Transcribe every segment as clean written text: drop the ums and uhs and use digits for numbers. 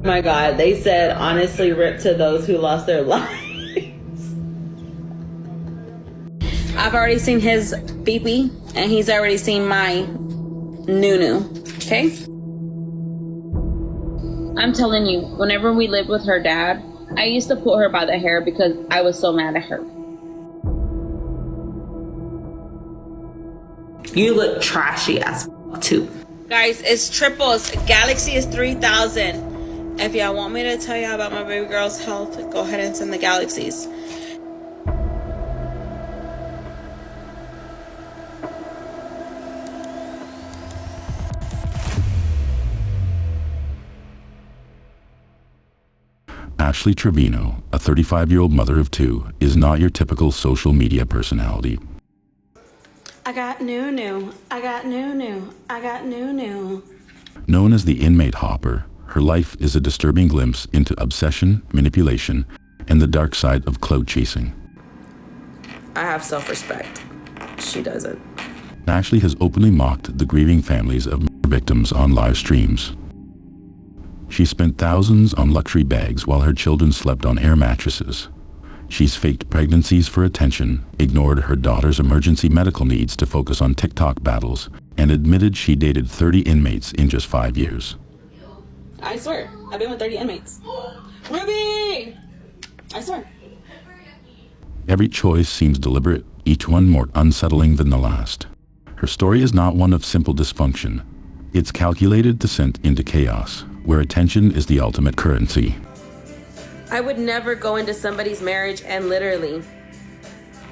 My God, they said, honestly, rip to those who lost their lives. I've already seen his beepee, and he's already seen my nunu, okay? I'm telling you, whenever we lived with her dad, I used to pull her by the hair because I was so mad at her. You look trashy as too. Guys, it's triples. Galaxy is 3,000. If y'all want me to tell y'all about my baby girl's health, go ahead and send the galaxies. Ashley Trevino, a 35-year-old mother of two, is not your typical social media personality. I got new. I got new. I got new. Known as the Inmate Hopper, her life is a disturbing glimpse into obsession, manipulation, and the dark side of clout chasing. I have self-respect. She doesn't. Ashley has openly mocked the grieving families of victims on live streams. She spent thousands on luxury bags while her children slept on air mattresses. She's faked pregnancies for attention, ignored her daughter's emergency medical needs to focus on TikTok battles, and admitted she dated 30 inmates in just 5 years. I swear, I've been with 30 inmates. Ruby! I swear. Every choice seems deliberate, each one more unsettling than the last. Her story is not one of simple dysfunction. It's calculated descent into chaos, where attention is the ultimate currency. I would never go into somebody's marriage and literally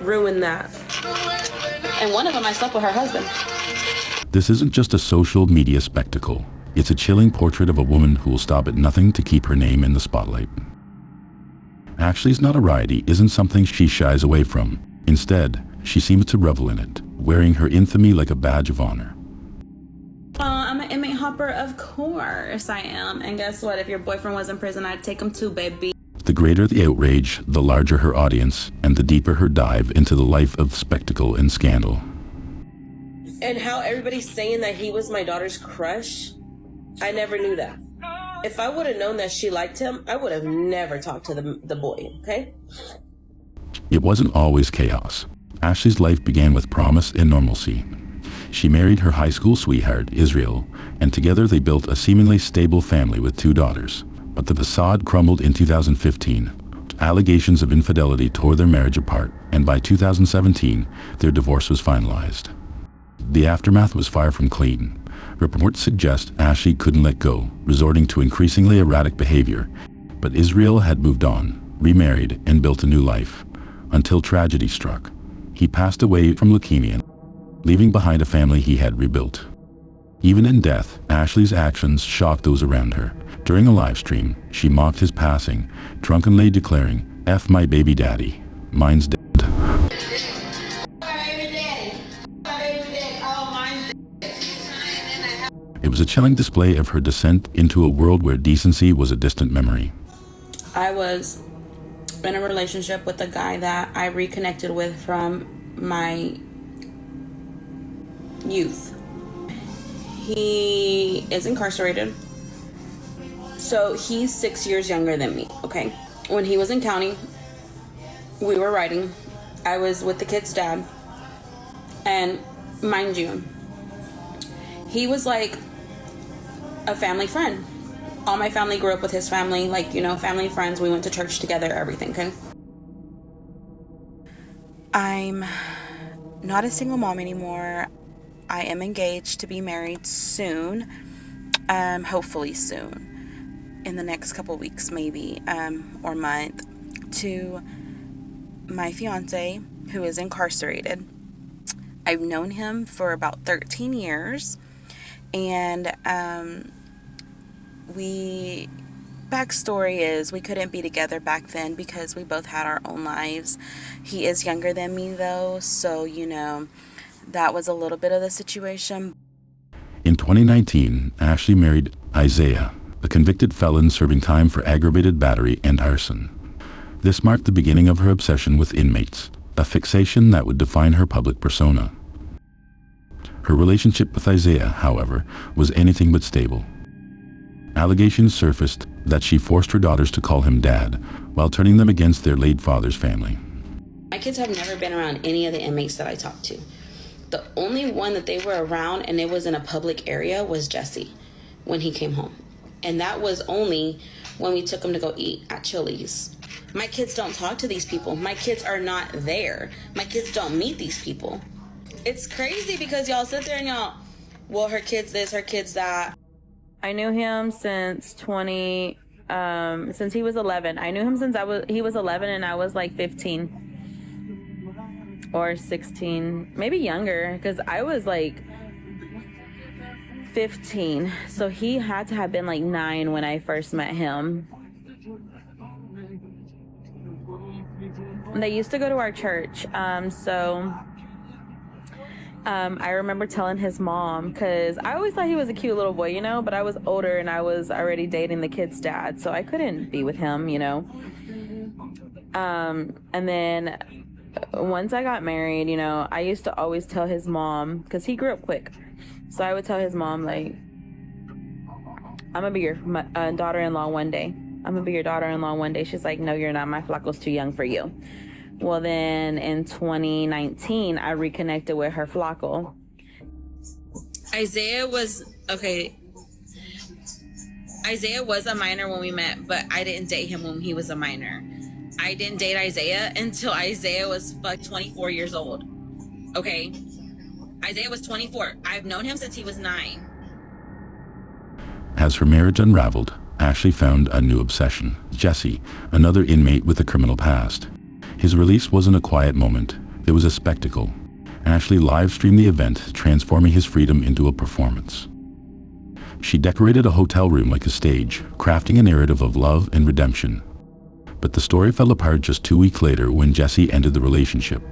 ruin that. And one of them, I slept with her husband. This isn't just a social media spectacle. It's a chilling portrait of a woman who will stop at nothing to keep her name in the spotlight. Ashley's notoriety isn't something she shies away from. Instead, she seems to revel in it, wearing her infamy like a badge of honor. I'm an inmate hopper, of course I am. And guess what? If your boyfriend was in prison, I'd take him too, baby. The greater the outrage, the larger her audience, and the deeper her dive into the life of spectacle and scandal. And how everybody's saying that he was my daughter's crush, I never knew that. If I would have known that she liked him, I would have never talked to the boy, okay? It wasn't always chaos. Ashley's life began with promise and normalcy. She married her high school sweetheart, Israel, and together they built a seemingly stable family with 2 daughters. But the facade crumbled in 2015. Allegations of infidelity tore their marriage apart, and by 2017, their divorce was finalized. The aftermath was far from clean. Reports suggest Ashley couldn't let go, resorting to increasingly erratic behavior. But Israel had moved on, remarried, and built a new life, until tragedy struck. He passed away from leukemia, leaving behind a family he had rebuilt. Even in death, Ashley's actions shocked those around her. During a live stream, she mocked his passing, drunkenly declaring, "F my baby daddy, mine's dead." It was a chilling display of her descent into a world where decency was a distant memory. I was in a relationship with a guy that I reconnected with from my youth. He is incarcerated. So he's 6 years younger than me, okay? When he was in county, we were riding. I was with the kid's dad. And mind you, he was like a family friend. All my family grew up with his family, like, you know, family friends. We went to church together, everything, okay? I'm not a single mom anymore. I am engaged to be married soon, hopefully soon, in the next couple weeks maybe, or month, to my fiance who is incarcerated. I've known him for about 13 years, and backstory is we couldn't be together back then because we both had our own lives. He is younger than me though, so, you know, that was a little bit of the situation. In 2019, Ashley married Isaiah, a convicted felon serving time for aggravated battery and arson. This marked the beginning of her obsession with inmates, a fixation that would define her public persona. Her relationship with Isaiah, however, was anything but stable. Allegations surfaced that she forced her daughters to call him dad, while turning them against their late father's family. My kids have never been around any of the inmates that I talked to. The only one that they were around, and it was in a public area, was Jesse when he came home. And that was only when we took him to go eat at Chili's. My kids don't talk to these people. My kids are not there. My kids don't meet these people. It's crazy because y'all sit there and y'all, well, her kid's this, her kid's that. I knew him since since he was 11. I knew him since he was 11 and I was like 15 or 16, maybe younger, because I was like 15. So he had to have been like 9 when I first met him. They used to go to our church. I remember telling his mom, because I always thought he was a cute little boy, but I was older and I was already dating the kid's dad, so I couldn't be with him, And then once I got married, I used to always tell his mom, because he grew up quick, so I would tell his mom, like, I'm gonna be your daughter-in-law one day. I'm gonna be your daughter-in-law one day. She's like, no, you're not. My Flacco's too young for you. Well, then in 2019, I reconnected with her Flacco. Isaiah was a minor when we met, but I didn't date him when he was a minor. I didn't date Isaiah until Isaiah was 24 years old. Okay? Isaiah was 24. I've known him since he was 9. As her marriage unraveled, Ashley found a new obsession: Jesse, another inmate with a criminal past. His release wasn't a quiet moment, it was a spectacle. Ashley live-streamed the event, transforming his freedom into a performance. She decorated a hotel room like a stage, crafting a narrative of love and redemption. But the story fell apart just 2 weeks later when Jesse ended the relationship.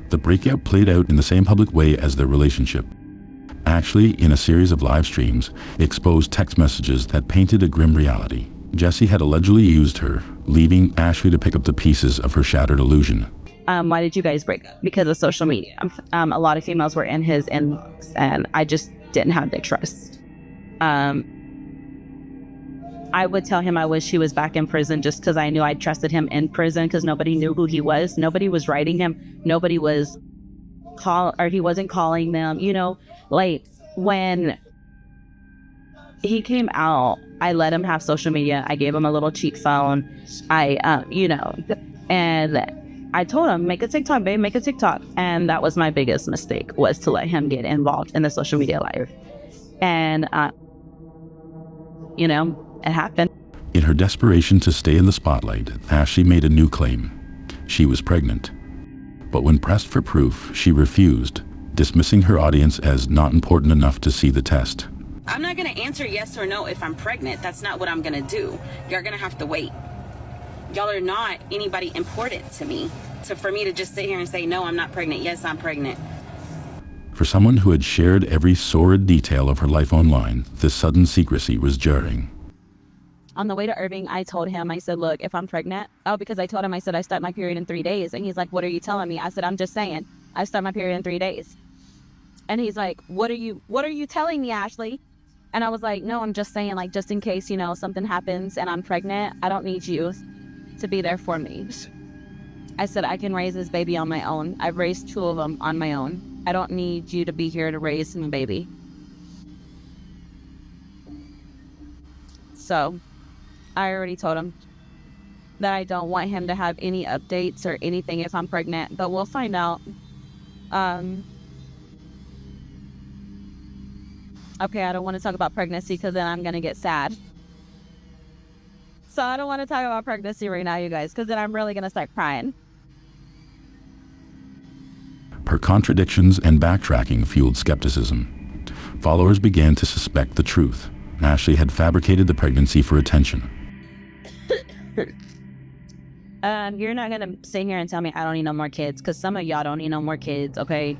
The breakout played out in the same public way as their relationship. Ashley, in a series of live streams, exposed text messages that painted a grim reality. Jesse had allegedly used her, leaving Ashley to pick up the pieces of her shattered illusion. Why did you guys break up? Because of social media. A lot of females were in his inbox, and I just didn't have the trust. I would tell him I wish he was back in prison just because I knew I trusted him in prison, because nobody knew who he was. Nobody was writing him. Nobody was he wasn't calling them, like when he came out, I let him have social media. I gave him a little cheap phone. And I told him, make a TikTok, babe, make a TikTok. And that was my biggest mistake, was to let him get involved in the social media life. And, it happened. In her desperation to stay in the spotlight, Ashley made a new claim. She was pregnant. But when pressed for proof, she refused, dismissing her audience as not important enough to see the test. I'm not going to answer yes or no if I'm pregnant. That's not what I'm going to do. You're going to have to wait. Y'all are not anybody important to me for me to just sit here and say, no, I'm not pregnant. Yes, I'm pregnant. For someone who had shared every sordid detail of her life online, this sudden secrecy was jarring. On the way to Irving, I told him, I said, look, if I'm pregnant, because I told him, I said, I start my period in 3 days. And he's like, what are you telling me? I said, I'm just saying, I start my period in 3 days. And he's like, what are you telling me, Ashley? And I was like, no, I'm just saying, like, just in case, something happens and I'm pregnant, I don't need you to be there for me. I said, I can raise this baby on my own. I've raised 2 of them on my own. I don't need you to be here to raise my baby. So I already told him that I don't want him to have any updates or anything if I'm pregnant, but we'll find out. Okay, I don't want to talk about pregnancy because then I'm going to get sad. So I don't want to talk about pregnancy right now, you guys, because then I'm really going to start crying. Her contradictions and backtracking fueled skepticism. Followers began to suspect the truth. Ashley had fabricated the pregnancy for attention. You're not going to sit here and tell me I don't need no more kids, because some of y'all don't need no more kids, okay?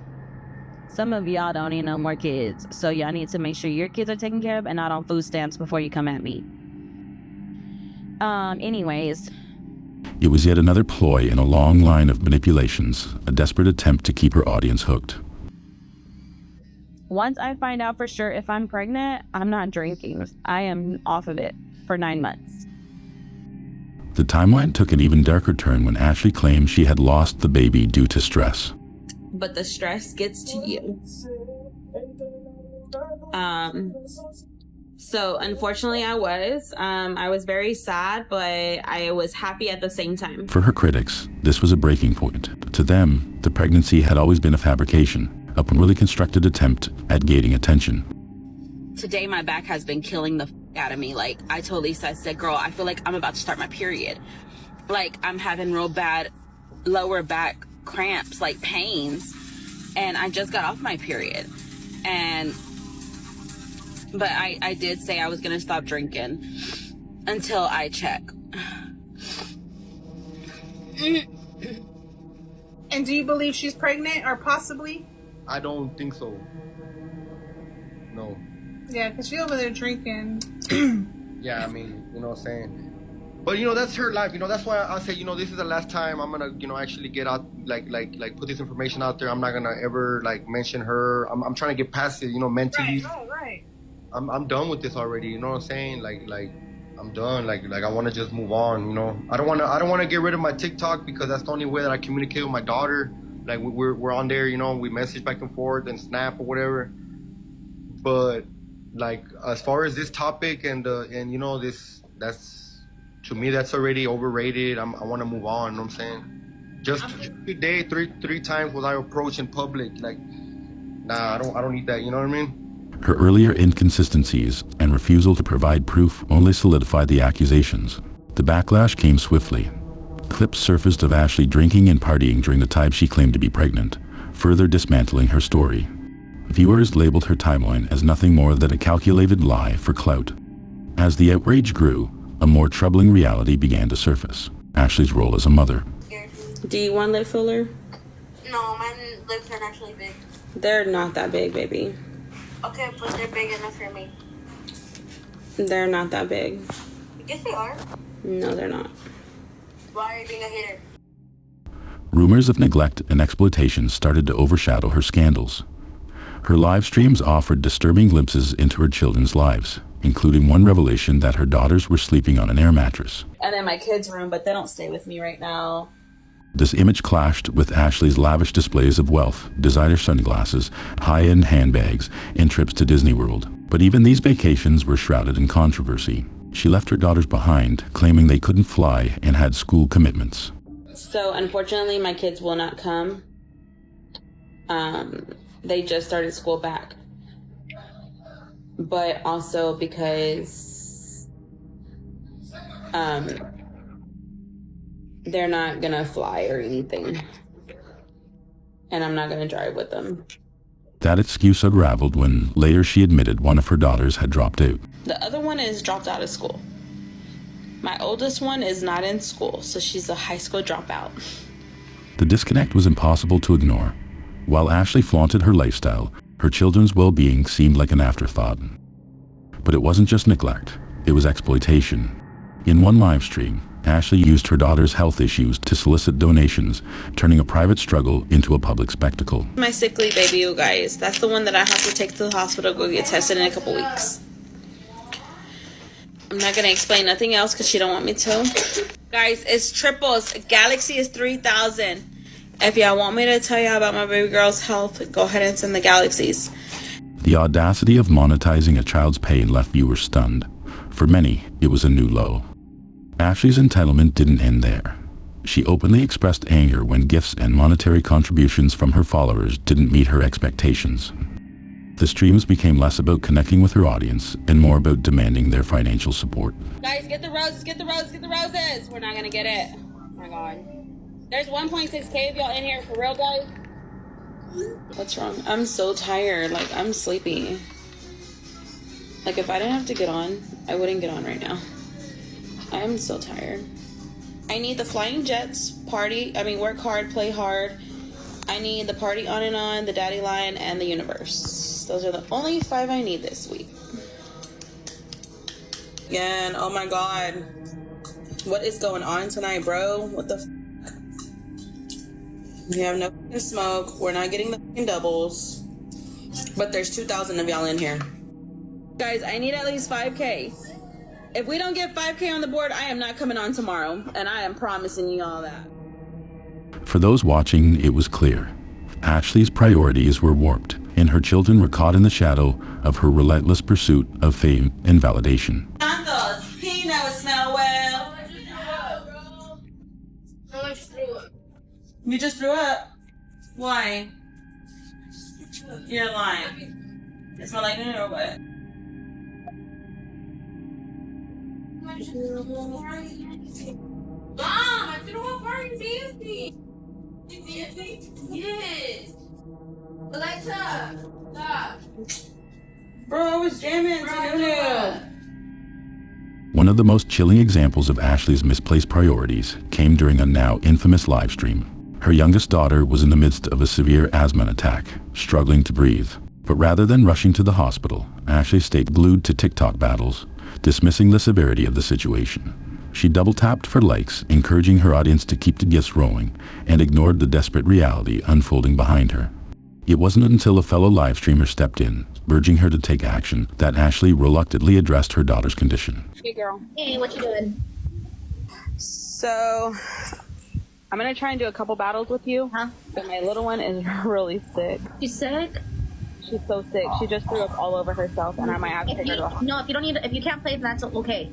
Some of y'all don't need no more kids. So y'all need to make sure your kids are taken care of and not on food stamps before you come at me. Anyways. It was yet another ploy in a long line of manipulations, a desperate attempt to keep her audience hooked. Once I find out for sure if I'm pregnant, I'm not drinking. I am off of it for 9 months. The timeline took an even darker turn when Ashley claimed she had lost the baby due to stress. But the stress gets to you. So unfortunately I was very sad, but I was happy at the same time. For her critics, this was a breaking point. To them, the pregnancy had always been a fabrication, a poorly constructed attempt at gaining attention. Today my back has been killing the out of me. Like, I told Lisa, I said, girl, I feel like I'm about to start my period. Like, I'm having real bad lower back cramps, like pains, and I just got off my period. But I did say I was gonna stop drinking until I check. And do you believe she's pregnant or possibly? I don't think so. No. Yeah, because she over there drinking. Yeah, I mean, you know what I'm saying? But, you know, that's her life. You know, that's why I say, you know, this is the last time I'm going to, you know, actually get out, like put this information out there. I'm not going to ever, like, mention her. I'm trying to get past it, you know, mentally. Right, oh, right. I'm done with this already, you know what I'm saying? Like I'm done. Like I want to just move on, you know. I don't want to get rid of my TikTok because that's the only way that I communicate with my daughter. Like we're on there, you know, we message back and forth and snap or whatever. But like as far as this topic and you know, that's to me that's already overrated. I want to move on, you know what I'm saying? Just a day, three times was I approached in public. Like, nah, I don't need that, you know what I mean? Her earlier inconsistencies and refusal to provide proof only solidified the accusations. The backlash came swiftly. Clips surfaced of Ashley drinking and partying during the time she claimed to be pregnant, further dismantling her story. Viewers labeled her timeline as nothing more than a calculated lie for clout. As the outrage grew, a more troubling reality began to surface: Ashley's role as a mother. Do you want lip filler? No, my lips are actually big. They're not that big, baby. Okay, but they're big enough for me. They're not that big. Yes, they are. No, they're not. Why are you being a hater? Rumors of neglect and exploitation started to overshadow her scandals. Her live streams offered disturbing glimpses into her children's lives, including one revelation that her daughters were sleeping on an air mattress. And in my kids' room, but they don't stay with me right now. This image clashed with Ashley's lavish displays of wealth, designer sunglasses, high-end handbags, and trips to Disney World. But even these vacations were shrouded in controversy. She left her daughters behind, claiming they couldn't fly and had school commitments. So unfortunately, my kids will not come. They just started school back. But also because they're not gonna fly or anything. And I'm not gonna drive with them. That excuse unraveled when later she admitted one of her daughters had dropped out. The other one is dropped out of school. My oldest one is not in school, so she's a high school dropout. The disconnect was impossible to ignore. While Ashley flaunted her lifestyle, her children's well-being seemed like an afterthought. But it wasn't just neglect, it was exploitation. In one live stream, Ashley used her daughter's health issues to solicit donations, turning a private struggle into a public spectacle. My sickly baby, you guys. That's the one that I have to take to the hospital, go get tested in a couple weeks. I'm not gonna explain nothing else because she don't want me to. Guys, it's triples. Galaxy is 3,000. If y'all want me to tell y'all about my baby girl's health, go ahead and send the galaxies. The audacity of monetizing a child's pain left viewers stunned. For many, it was a new low. Ashley's entitlement didn't end there. She openly expressed anger when gifts and monetary contributions from her followers didn't meet her expectations. The streams became less about connecting with her audience and more about demanding their financial support. Guys, get the roses, get the roses, get the roses. We're not gonna get it. Oh my God. There's 1.6K of y'all in here for real, guys. What's wrong? I'm so tired. Like, I'm sleepy. Like, if I didn't have to get on, I wouldn't get on right now. I am so tired. I need the flying jets, work hard, play hard. I need the party on and on, the daddy line, and the universe. Those are the only 5 I need this week. Again, oh my God. What is going on tonight, bro? What the f? We have no smoke. We're not getting the doubles. But there's 2,000 of y'all in here. Guys, I need at least 5K. If we don't get 5K on the board, I am not coming on tomorrow. And I am promising you all that. For those watching, it was clear. Ashley's priorities were warped, and her children were caught in the shadow of her relentless pursuit of fame and validation. He never smell well. I just threw up. You just threw up? Why? You're lying. It smelled like noodle or what? Mom, I threw up. Why are you dancing? You dancing? Yes. Alexa, stop. Bro, I was jamming to noodle. One of the most chilling examples of Ashley's misplaced priorities came during a now infamous live stream. Her youngest daughter was in the midst of a severe asthma attack, struggling to breathe. But rather than rushing to the hospital, Ashley stayed glued to TikTok battles, dismissing the severity of the situation. She double-tapped for likes, encouraging her audience to keep the gifts rolling, and ignored the desperate reality unfolding behind her. It wasn't until a fellow live streamer stepped in, urging her to take action, that Ashley reluctantly addressed her daughter's condition. Hey, girl. Hey, what you doing? So, I'm gonna try and do a couple battles with you. Huh? But my little one is really sick. You sick? She's so sick. She just threw up all over herself, and I might have to take her to the hospital. No, if you don't need, if you can't play, that's okay.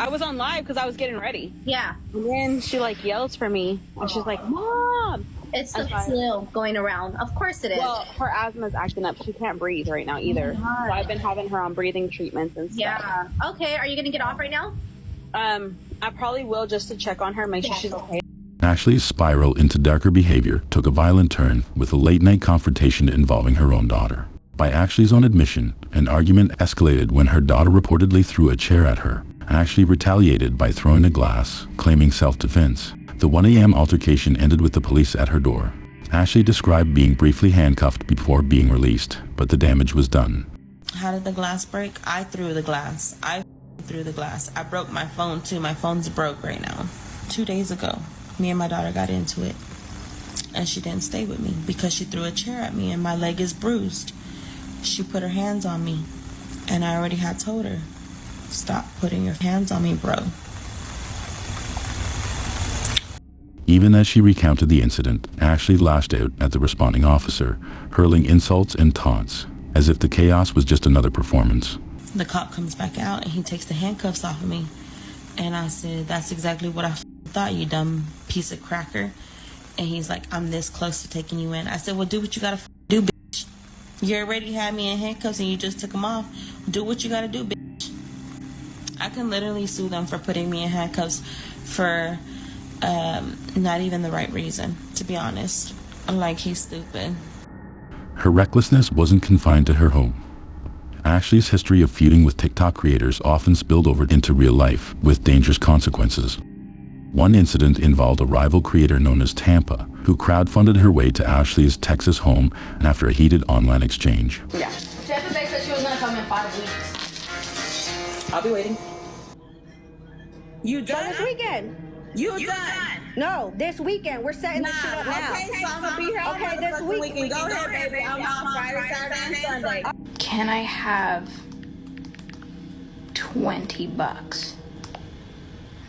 I was on live because I was getting ready. Yeah, And then she like yells for me, and she's like, "Mom!" it's the I'm fine. flu going around. Of course it is. Well, her asthma's acting up. She can't breathe right now either. Oh my God. So I've been having her on breathing treatments and stuff. Yeah. Okay, are you gonna get off right now? I probably will, just to check on her, make sure she's okay. Ashley's spiral into darker behavior took a violent turn with a late-night confrontation involving her own daughter. By Ashley's own admission, an argument escalated when her daughter reportedly threw a chair at her. Ashley retaliated by throwing a glass, claiming self-defense. The 1 a.m. altercation ended with the police at her door. Ashley described being briefly handcuffed before being released, but the damage was done. How did the glass break? I threw the glass. I threw the glass. I broke my phone too. My phone's broke right now. 2 days ago, me and my daughter got into it. And she didn't stay with me because she threw a chair at me and my leg is bruised. She put her hands on me. And I already had told her, stop putting your hands on me, bro. Even as she recounted the incident, Ashley lashed out at the responding officer, hurling insults and taunts, as if the chaos was just another performance. The cop comes back out and he takes the handcuffs off of me. And I said, that's exactly what I thought, you dumb piece of cracker. And he's like, I'm this close to taking you in. I said, well, do what you gotta do, bitch. You already had me in handcuffs and you just took them off. Do what you gotta do, bitch. I can literally sue them for putting me in handcuffs for not even the right reason, to be honest. Like, he's stupid. Her recklessness wasn't confined to her home. Ashley's history of feuding with TikTok creators often spilled over into real life, with dangerous consequences. One incident involved a rival creator known as Tampa, who crowdfunded her way to Ashley's Texas home after a heated online exchange. Yeah. Tampa Bay said she was gonna come in 5 weeks. I'll be waiting. You done? This weekend. You done? No, this weekend. We're setting this shit up now. Okay, so I'm gonna be here. Okay, this weekend. Go ahead, baby. I'm off Friday, Saturday, and Sunday. Can I have $20?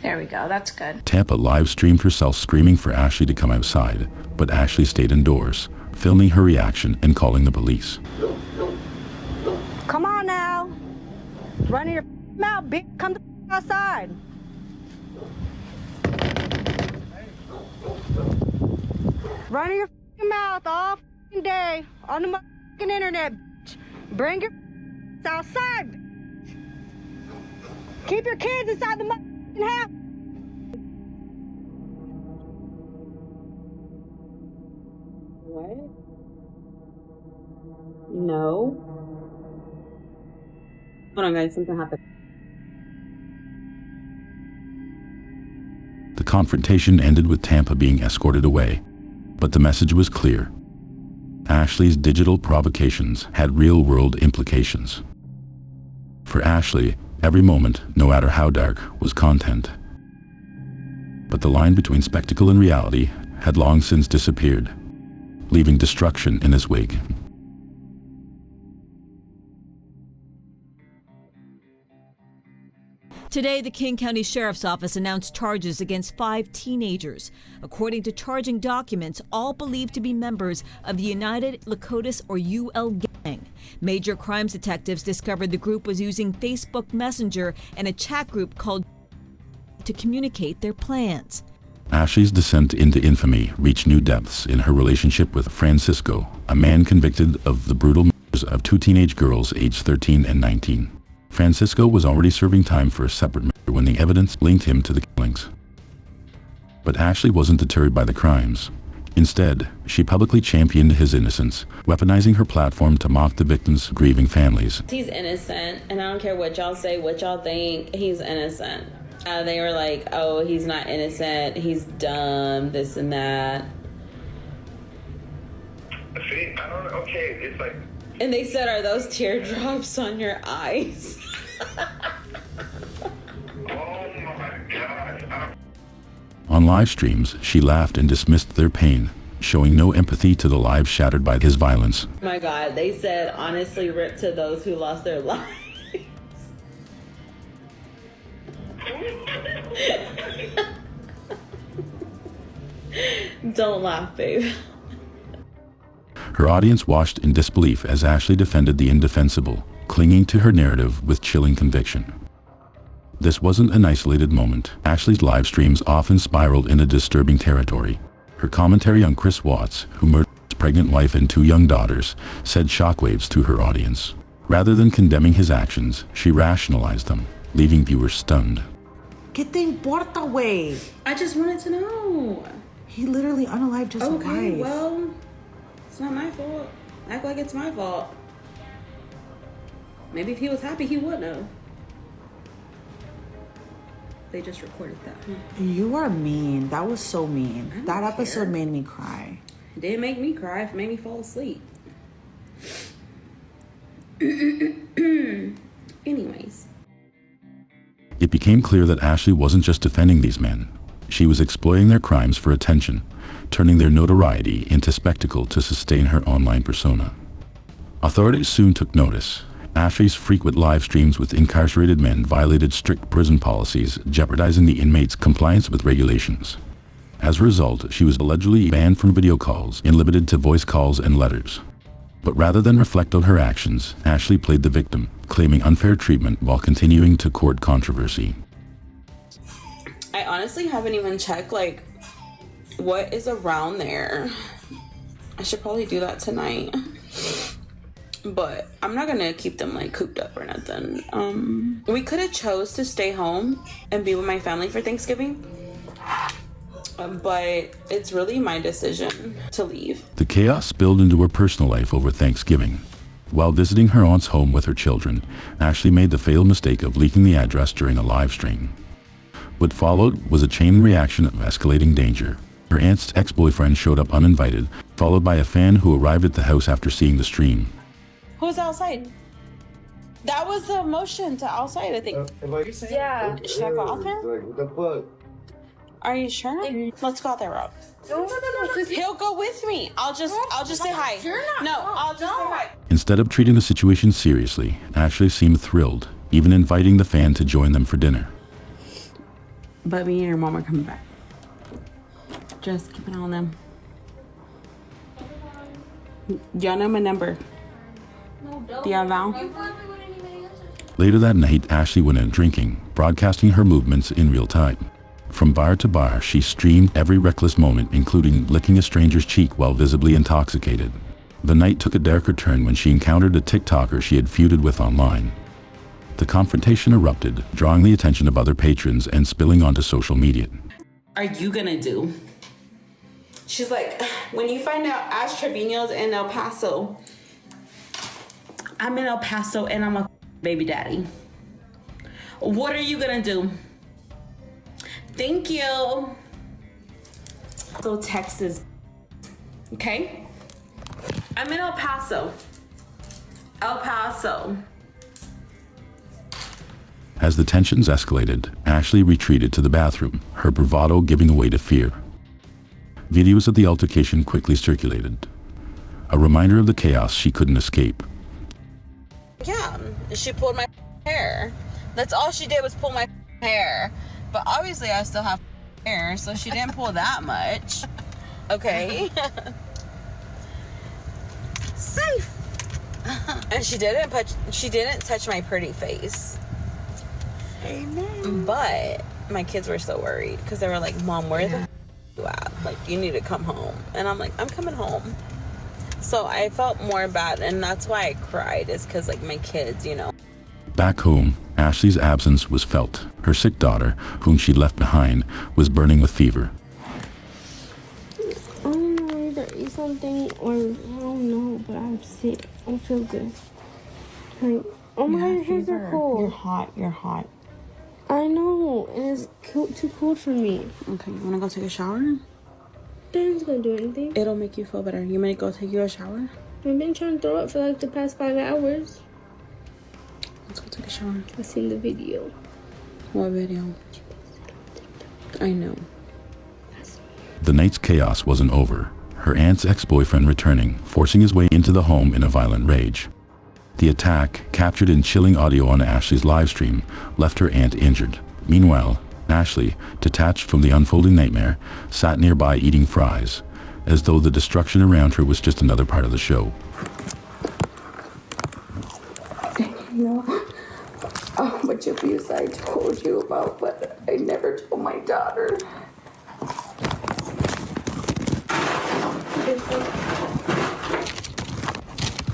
There we go, that's good. Tampa live-streamed herself screaming for Ashley to come outside, but Ashley stayed indoors, filming her reaction and calling the police. Come on now. Running your mouth, bitch. Come the outside. Running your mouth all day on the internet, bitch. Bring your outside, bitch. Keep your kids inside the house. What? No. Hold on, guys. Something happened. The confrontation ended with Tampa being escorted away, but the message was clear. Ashley's digital provocations had real-world implications. For Ashley, every moment, no matter how dark, was content. But the line between spectacle and reality had long since disappeared. leaving destruction in his wake. Today, the King County Sheriff's Office announced charges against 5 teenagers. According to charging documents, all believed to be members of the United Lakotas or UL gang. Major crimes detectives discovered the group was using Facebook Messenger and a chat group called to communicate their plans. Ashley's descent into infamy reached new depths in her relationship with Francisco, a man convicted of the brutal murders of 2 teenage girls aged 13 and 19. Francisco was already serving time for a separate murder when the evidence linked him to the killings. But Ashley wasn't deterred by the crimes. Instead, she publicly championed his innocence, weaponizing her platform to mock the victims' grieving families. He's innocent, and I don't care what y'all say, what y'all think, he's innocent. They were like, oh, he's not innocent, he's dumb, this and that. See, I don't know, okay, it's like... And they said, are those teardrops on your eyes? Oh my God. On live streams, she laughed and dismissed their pain, showing no empathy to the lives shattered by his violence. Oh my God, they said, honestly, rip to those who lost their lives. Don't laugh, babe. Her audience watched in disbelief as Ashley defended the indefensible, clinging to her narrative with chilling conviction. This wasn't an isolated moment. Ashley's live streams often spiraled into disturbing territory. Her commentary on Chris Watts, who murdered his pregnant wife and 2 young daughters, sent shockwaves to her audience. Rather than condemning his actions, she rationalized them, leaving viewers stunned. ¿Qué te importa, güey? I just wanted to know. He literally unalived his wife. Okay, well, it's not my fault. Act like it's my fault. Maybe if he was happy, he would know. They just recorded that. You are mean. That was so mean. That episode made me cry. It didn't make me cry. It made me fall asleep. Anyways. It became clear that Ashley wasn't just defending these men. She was exploiting their crimes for attention, turning their notoriety into spectacle to sustain her online persona. Authorities soon took notice. Ashley's frequent live streams with incarcerated men violated strict prison policies, jeopardizing the inmates' compliance with regulations. As a result, she was allegedly banned from video calls and limited to voice calls and letters. But rather than reflect on her actions, Ashley played the victim, claiming unfair treatment while continuing to court controversy. I honestly haven't even checked, like, what is around there. I should probably do that tonight. But I'm not gonna keep them, like, cooped up or nothing. We could have chose to stay home and be with my family for Thanksgiving. But it's really my decision to leave. The chaos spilled into her personal life over Thanksgiving. While visiting her aunt's home with her children, Ashley made the fatal mistake of leaking the address during a live stream. What followed was a chain reaction of escalating danger. Her aunt's ex-boyfriend showed up uninvited, followed by a fan who arrived at the house after seeing the stream. Who's outside? That was the motion to outside, I think. Yeah. Should I go out there? What the fuck? Are you sure? Let's go out there, Rob. No. He'll go with me. I'll just say hi. I'll just say hi. Instead of treating the situation seriously, Ashley seemed thrilled, even inviting the fan to join them for dinner. But me and your mom are coming back. Just keep an eye on them. Y'all know my number. Do y'all know? Later that night, Ashley went out drinking, broadcasting her movements in real time. From bar to bar, she streamed every reckless moment, including licking a stranger's cheek while visibly intoxicated. The night took a darker turn when she encountered a TikToker she had feuded with online. The confrontation erupted, drawing the attention of other patrons and spilling onto social media. Are you gonna do? She's like, when you find out Ashley Trevino's in El Paso, I'm in El Paso and I'm a baby daddy. What are you gonna do? Thank you. Go Texas. Okay? I'm in El Paso. El Paso. As the tensions escalated, Ashley retreated to the bathroom, her bravado giving way to fear. Videos of the altercation quickly circulated, a reminder of the chaos she couldn't escape. Yeah, she pulled my hair. That's all she did was pull my hair. But obviously I still have hair, so she didn't pull that much. Okay. Safe. And she didn't touch my pretty face. Amen. But my kids were so worried because they were like, Mom, where the f you at? Like, you need to come home. And I'm like, I'm coming home. So I felt more bad, and that's why I cried, is because, like, my kids, you know. Back home, Ashley's absence was felt. Her sick daughter, whom she left behind, was burning with fever. I don't know, either eat something or I don't know, but I'm sick. I don't feel good. Like, oh my hands are cold. You're hot. I know, and it's too cold for me. Okay, you want to go take a shower? Dan's gonna do anything. It'll make you feel better. You may go take you a shower? I've been trying to throw up for like the past 5 hours. Let's go take a shower. I've seen the video. What video? I know. The night's chaos wasn't over. Her aunt's ex-boyfriend returning, forcing his way into the home in a violent rage. The attack, captured in chilling audio on Ashley's livestream, left her aunt injured. Meanwhile, Ashley, detached from the unfolding nightmare, sat nearby eating fries, as though the destruction around her was just another part of the show. You know how much abuse I told you about, but I never told my daughter.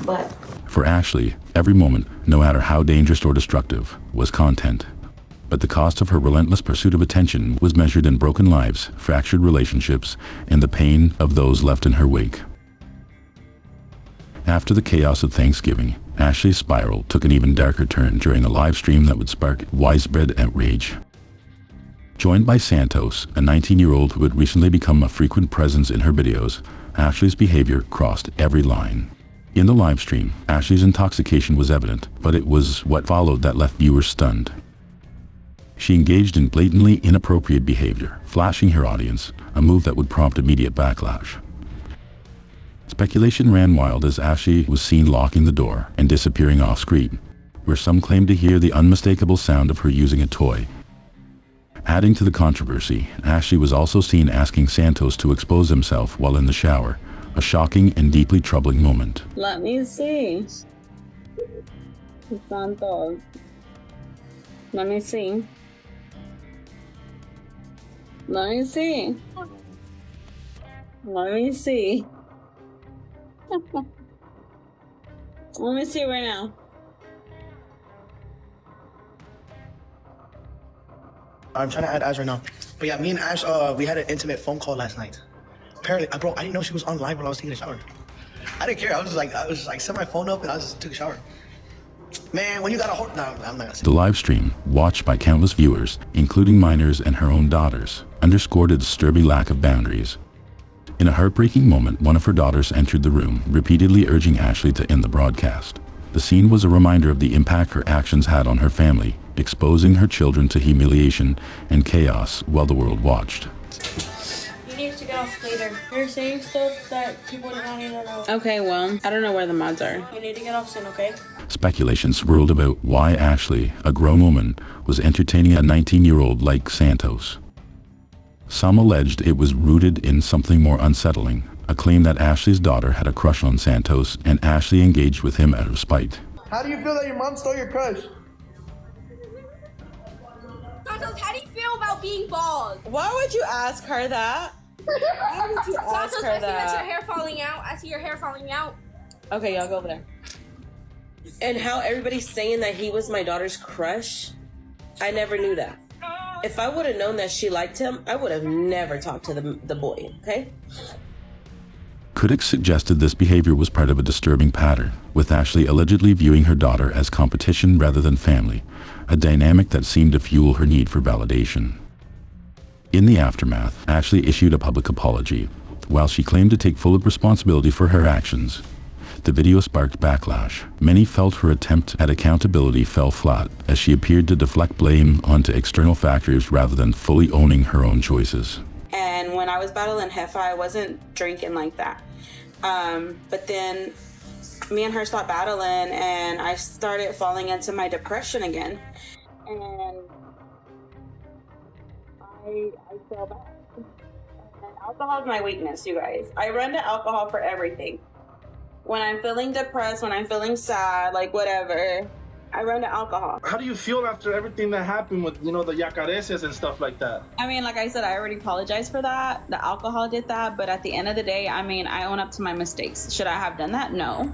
But For Ashley, every moment, no matter how dangerous or destructive, was content. But the cost of her relentless pursuit of attention was measured in broken lives, fractured relationships, and the pain of those left in her wake. After the chaos of Thanksgiving, Ashley's spiral took an even darker turn during a live stream that would spark widespread outrage. Joined by Santos, a 19-year-old who had recently become a frequent presence in her videos, Ashley's behavior crossed every line. In the live stream, Ashley's intoxication was evident, but it was what followed that left viewers stunned. She engaged in blatantly inappropriate behavior, flashing her audience, a move that would prompt immediate backlash. Speculation ran wild as Ashley was seen locking the door and disappearing off-screen, where some claimed to hear the unmistakable sound of her using a toy. Adding to the controversy, Ashley was also seen asking Santos to expose himself while in the shower, a shocking and deeply troubling moment. Let me see. Santos. Let me see. Let me see. Let me see. Let me see right now. I'm trying to add Ash right now. But yeah, me and Ash, we had an intimate phone call last night. Apparently, bro, I didn't know she was on live while I was taking a shower. I didn't care. I was like, set my phone up and I just took a shower. Man, when you got a whole... No, I'm not gonna say. The live stream, watched by countless viewers, including minors and her own daughters, underscored a disturbing lack of boundaries. In a heartbreaking moment, one of her daughters entered the room, repeatedly urging Ashley to end the broadcast. The scene was a reminder of the impact her actions had on her family, exposing her children to humiliation and chaos while the world watched. You need to get off later. You're saying stuff that people don't want you to know. Okay, well, I don't know where the mods are. You need to get off soon, okay? Speculation swirled about why Ashley, a grown woman, was entertaining a 19-year-old like Santos. Some alleged it was rooted in something more unsettling, a claim that Ashley's daughter had a crush on Santos and Ashley engaged with him out of spite. How do you feel that your mom stole your crush? Santos, how do you feel about being bald? Why would you ask her that? Why would you ask Santos, her I see that? your hair falling out. I see your hair falling out. Okay, y'all go over there. And how everybody's saying that he was my daughter's crush, I never knew that. If I would have known that she liked him, I would have never talked to the boy, okay? Critics suggested this behavior was part of a disturbing pattern, with Ashley allegedly viewing her daughter as competition rather than family, a dynamic that seemed to fuel her need for validation. In the aftermath, Ashley issued a public apology, while she claimed to take full responsibility for her actions. The video sparked backlash. Many felt her attempt at accountability fell flat, as she appeared to deflect blame onto external factors rather than fully owning her own choices. And when I was battling Hefa, I wasn't drinking like that. But then me and her stopped battling, and I started falling into my depression again. And I fell back. And alcohol is my weakness, you guys. I run to alcohol for everything. When I'm feeling depressed, when I'm feeling sad, like whatever, I run to alcohol. How do you feel after everything that happened with, the yacareses and stuff like that? I mean, like I said, I already apologized for that. The alcohol did that, but at the end of the day, I mean, I own up to my mistakes. Should I have done that? No.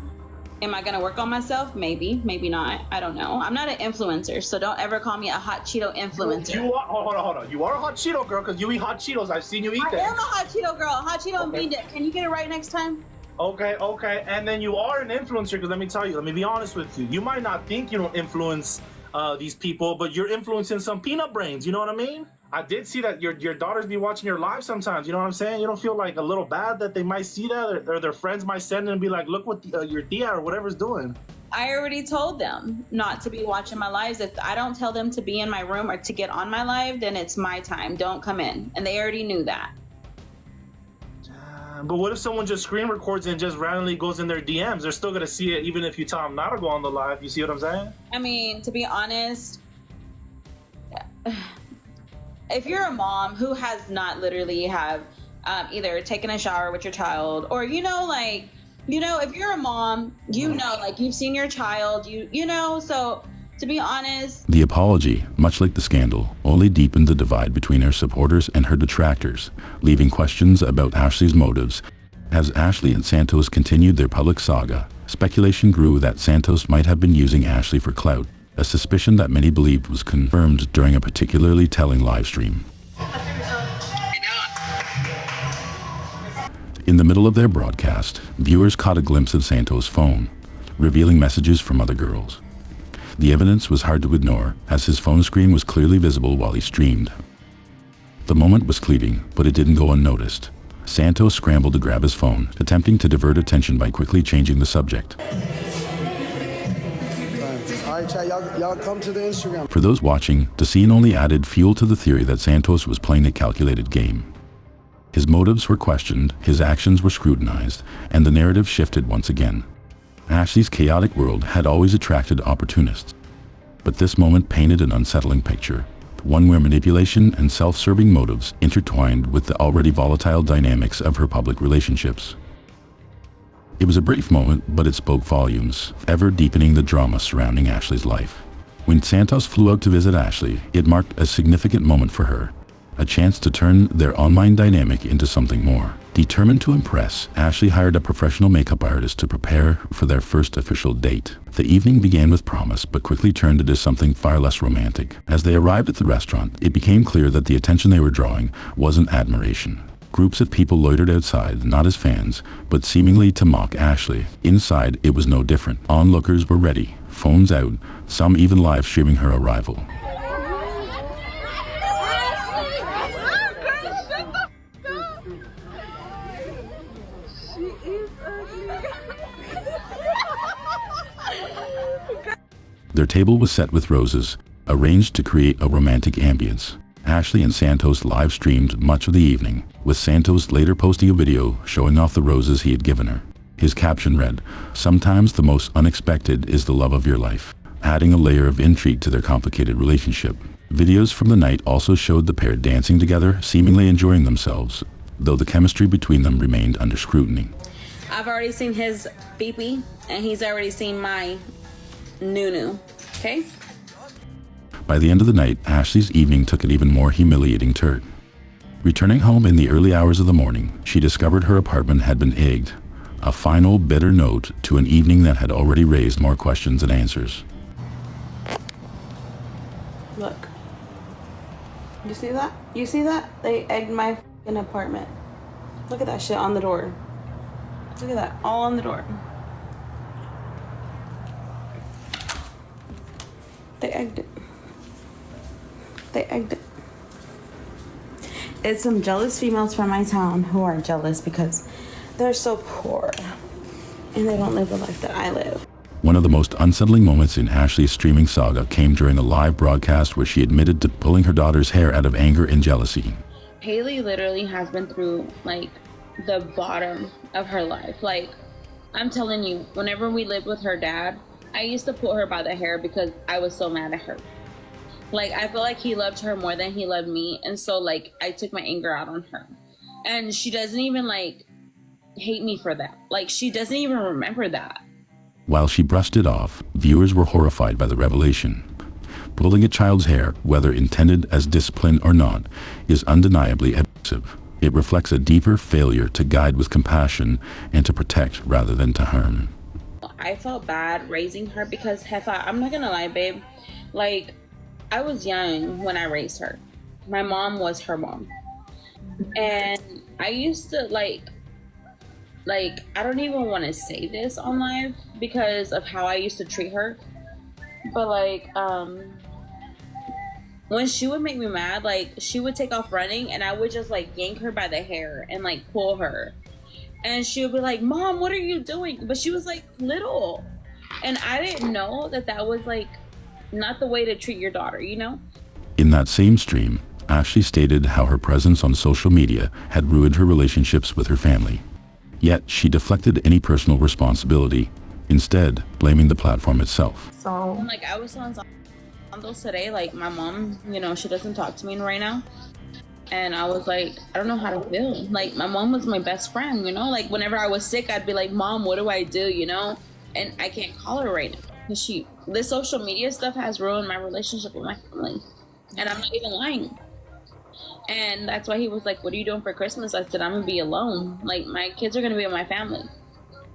Am I gonna work on myself? Maybe, maybe not. I don't know. I'm not an influencer, so don't ever call me a hot Cheeto influencer. You are, hold on. You are a hot Cheeto girl because you eat hot Cheetos. I've seen you eat them. I am a hot Cheeto girl. Hot Cheeto and bean dip. Can you get it right next time? Okay. And then you are an influencer because let me be honest with you. You might not think you don't influence these people, but you're influencing some peanut brains. You know what I mean? I did see that your daughters be watching your live sometimes. You know what I'm saying? You don't feel like a little bad that they might see that, or their friends might send and be like, look what your tia or whatever's doing. I already told them not to be watching my lives. If I don't tell them to be in my room or to get on my live, then it's my time. Don't come in. And they already knew that. But what if someone just screen records and just randomly goes in their DMs? They're still going to see it even if you tell them not to go on the live. You see what I'm saying? I mean, to be honest, if you're a mom who has not literally have either taken a shower with your child, or, if you're a mom, like you've seen your child, so to be honest. The apology, much like the scandal, only deepened the divide between her supporters and her detractors, leaving questions about Ashley's motives. As Ashley and Santos continued their public saga, speculation grew that Santos might have been using Ashley for clout, a suspicion that many believed was confirmed during a particularly telling live stream. In the middle of their broadcast, viewers caught a glimpse of Santos' phone, revealing messages from other girls. The evidence was hard to ignore, as his phone screen was clearly visible while he streamed. The moment was fleeting, but it didn't go unnoticed. Santos scrambled to grab his phone, attempting to divert attention by quickly changing the subject. Alright, chat, y'all come to the Instagram. For those watching, the scene only added fuel to the theory that Santos was playing a calculated game. His motives were questioned, his actions were scrutinized, and the narrative shifted once again. Ashley's chaotic world had always attracted opportunists. But this moment painted an unsettling picture, one where manipulation and self-serving motives intertwined with the already volatile dynamics of her public relationships. It was a brief moment, but it spoke volumes, ever deepening the drama surrounding Ashley's life. When Santos flew out to visit Ashley, it marked a significant moment for her, a chance to turn their online dynamic into something more. Determined to impress, Ashley hired a professional makeup artist to prepare for their first official date. The evening began with promise, but quickly turned into something far less romantic. As they arrived at the restaurant, it became clear that the attention they were drawing wasn't admiration. Groups of people loitered outside, not as fans, but seemingly to mock Ashley. Inside, it was no different. Onlookers were ready, phones out, some even live streaming her arrival. Their table was set with roses, arranged to create a romantic ambience. Ashley and Santos live streamed much of the evening, with Santos later posting a video showing off the roses he had given her. His caption read, "Sometimes the most unexpected is the love of your life," adding a layer of intrigue to their complicated relationship. Videos from the night also showed the pair dancing together, seemingly enjoying themselves, though the chemistry between them remained under scrutiny. I've already seen his beepee, and he's already seen my nunu, okay? By the end of the night, Ashley's evening took an even more humiliating turn. Returning home in the early hours of the morning, she discovered her apartment had been egged, a final bitter note to an evening that had already raised more questions than answers. Look. You see that? You see that? They egged my f***ing apartment. Look at that shit on the door. Look at that, all on the door. They egged it. They egged it. It's some jealous females from my town who are jealous because they're so poor and they don't live the life that I live. One of the most unsettling moments in Ashley's streaming saga came during a live broadcast where she admitted to pulling her daughter's hair out of anger and jealousy. Haley literally has been through like the bottom of her life. Like, I'm telling you, whenever we lived with her dad, I used to pull her by the hair because I was so mad at her. Like, I feel like he loved her more than he loved me. And so, like, I took my anger out on her. And she doesn't even, like, hate me for that. Like, she doesn't even remember that. While she brushed it off, viewers were horrified by the revelation. Pulling a child's hair, whether intended as discipline or not, is undeniably abusive. It reflects a deeper failure to guide with compassion and to protect rather than to harm. I felt bad raising her because, Hefa, I'm not gonna lie, babe. Like, I was young when I raised her. My mom was her mom. And I used to, like, I don't even want to say this on live because of how I used to treat her. But, like, when she would make me mad, like, she would take off running and I would just, like, yank her by the hair and, like, pull her. And she would be like, Mom, what are you doing? But she was, like, little. And I didn't know that that was, like, not the way to treat your daughter, you know? In that same stream, Ashley stated how her presence on social media had ruined her relationships with her family. Yet she deflected any personal responsibility, instead blaming the platform itself. So, like, I was telling those today, like, my mom, you know, she doesn't talk to me right now. And I was like, I don't know how to feel. Like, my mom was my best friend, you know? Like, whenever I was sick, I'd be like, Mom, what do I do, you know? And I can't call her right now. Because this social media stuff has ruined my relationship with my family. And I'm not even lying. And that's why he was like, what are you doing for Christmas? I said, I'm going to be alone. Like, my kids are going to be with my family.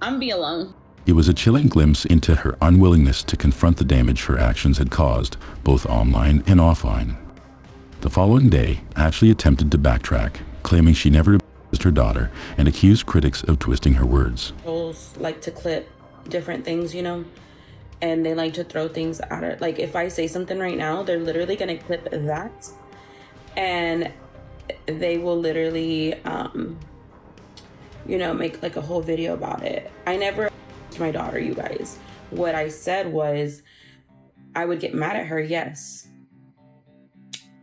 I'm going to be alone. It was a chilling glimpse into her unwillingness to confront the damage her actions had caused, both online and offline. The following day, Ashley attempted to backtrack, claiming she never abused her daughter and accused critics of twisting her words. Trolls like to clip different things, you know, and they like to throw things at it. Like, if I say something right now, they're literally going to clip that and they will literally, you know, make like a whole video about it. I never abused my daughter, you guys. What I said was I would get mad at her, yes.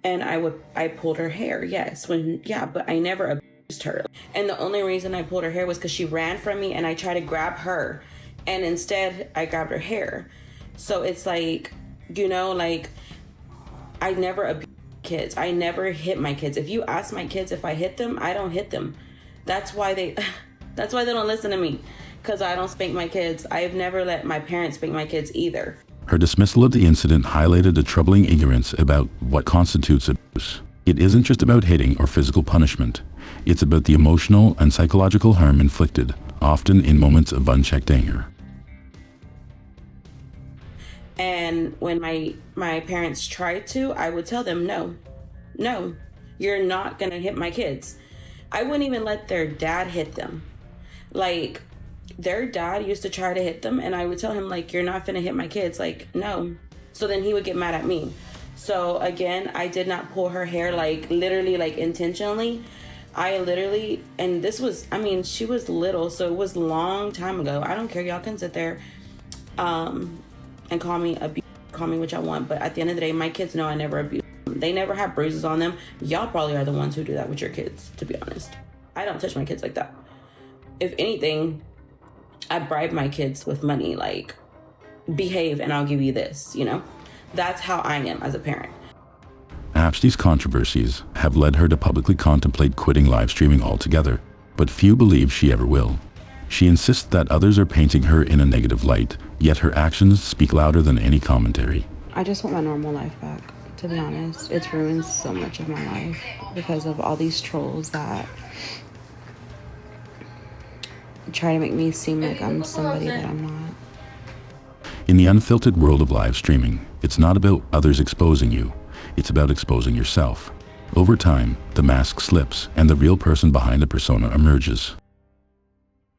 And I pulled her hair, yes. But I never abused her. And the only reason I pulled her hair was because she ran from me and I tried to grab her. And instead, I grabbed her hair. So it's like, you know, like, I never abused kids. I never hit my kids. If you ask my kids if I hit them, I don't hit them. That's why they don't listen to me. Because I don't spank my kids. I've never let my parents spank my kids either. Her dismissal of the incident highlighted a troubling ignorance about what constitutes abuse. It isn't just about hitting or physical punishment. It's about the emotional and psychological harm inflicted, often in moments of unchecked anger. And when my parents tried to, I would tell them, no, you're not going to hit my kids. I wouldn't even let their dad hit them. Like, their dad used to try to hit them and I would tell him, like, you're not gonna hit my kids, like, no. So then he would get mad at me. So again, I did not pull her hair, like, literally, like, intentionally. I literally, and this was, I mean, she was little, so it was a long time ago. I don't care, y'all can sit there and call me what y'all want, but at the end of the day, my kids know I never abuse them. They never have bruises on them. Y'all probably are the ones who do that with your kids, to be honest. I don't touch my kids like that. If anything, I bribe my kids with money, like, behave and I'll give you this, you know? That's how I am as a parent. Ashley's controversies have led her to publicly contemplate quitting live streaming altogether, but few believe she ever will. She insists that others are painting her in a negative light, yet her actions speak louder than any commentary. I just want my normal life back, to be honest. It's ruined so much of my life because of all these trolls that try to make me seem like I'm somebody that I'm not. In the unfiltered world of live streaming, it's not about others exposing you. It's about exposing yourself. Over time, the mask slips and the real person behind the persona emerges.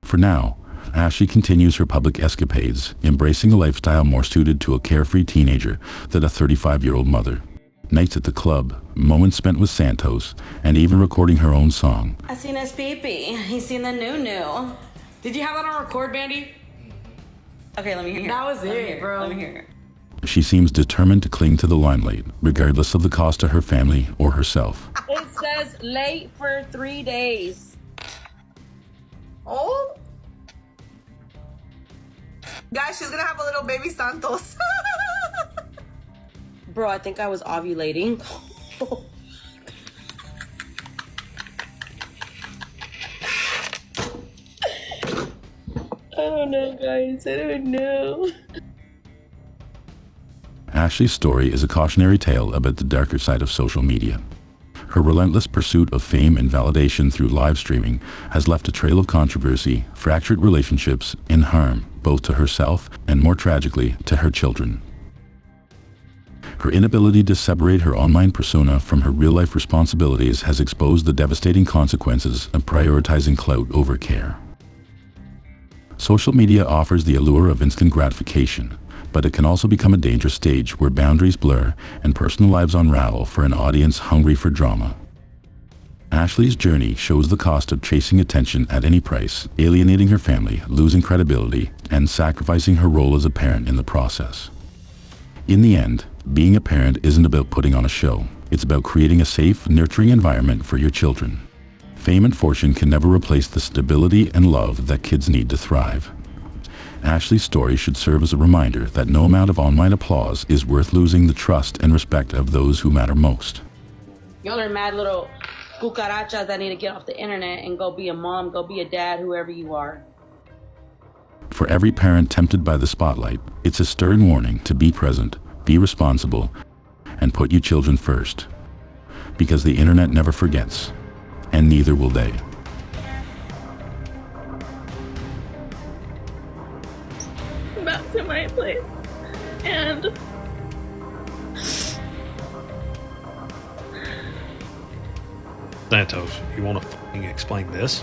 For now, Ashley continues her public escapades, embracing a lifestyle more suited to a carefree teenager than a 35-year-old mother. Nights at the club, moments spent with Santos, and even recording her own song. I seen his pee-pee. He's seen the new. Did you have that on record, Bandy? Okay, let me hear it. That was it, bro. Let me hear it. She seems determined to cling to the limelight, regardless of the cost to her family or herself. It says late for 3 days. Oh. Guys, she's gonna have a little baby Santos. Bro, I think I was ovulating. I don't know, guys. I don't know. Ashley's story is a cautionary tale about the darker side of social media. Her relentless pursuit of fame and validation through live streaming has left a trail of controversy, fractured relationships, and harm, both to herself and, more tragically, to her children. Her inability to separate her online persona from her real-life responsibilities has exposed the devastating consequences of prioritizing clout over care. Social media offers the allure of instant gratification, but it can also become a dangerous stage where boundaries blur and personal lives unravel for an audience hungry for drama. Ashley's journey shows the cost of chasing attention at any price, alienating her family, losing credibility, and sacrificing her role as a parent in the process. In the end, being a parent isn't about putting on a show. It's about creating a safe, nurturing environment for your children. Fame and fortune can never replace the stability and love that kids need to thrive. Ashley's story should serve as a reminder that no amount of online applause is worth losing the trust and respect of those who matter most. Y'all are mad little cucarachas that need to get off the internet and go be a mom, go be a dad, whoever you are. For every parent tempted by the spotlight, it's a stern warning to be present, be responsible, and put your children first. Because the internet never forgets, and neither will they. Back to my place, and Santos, you want to explain this?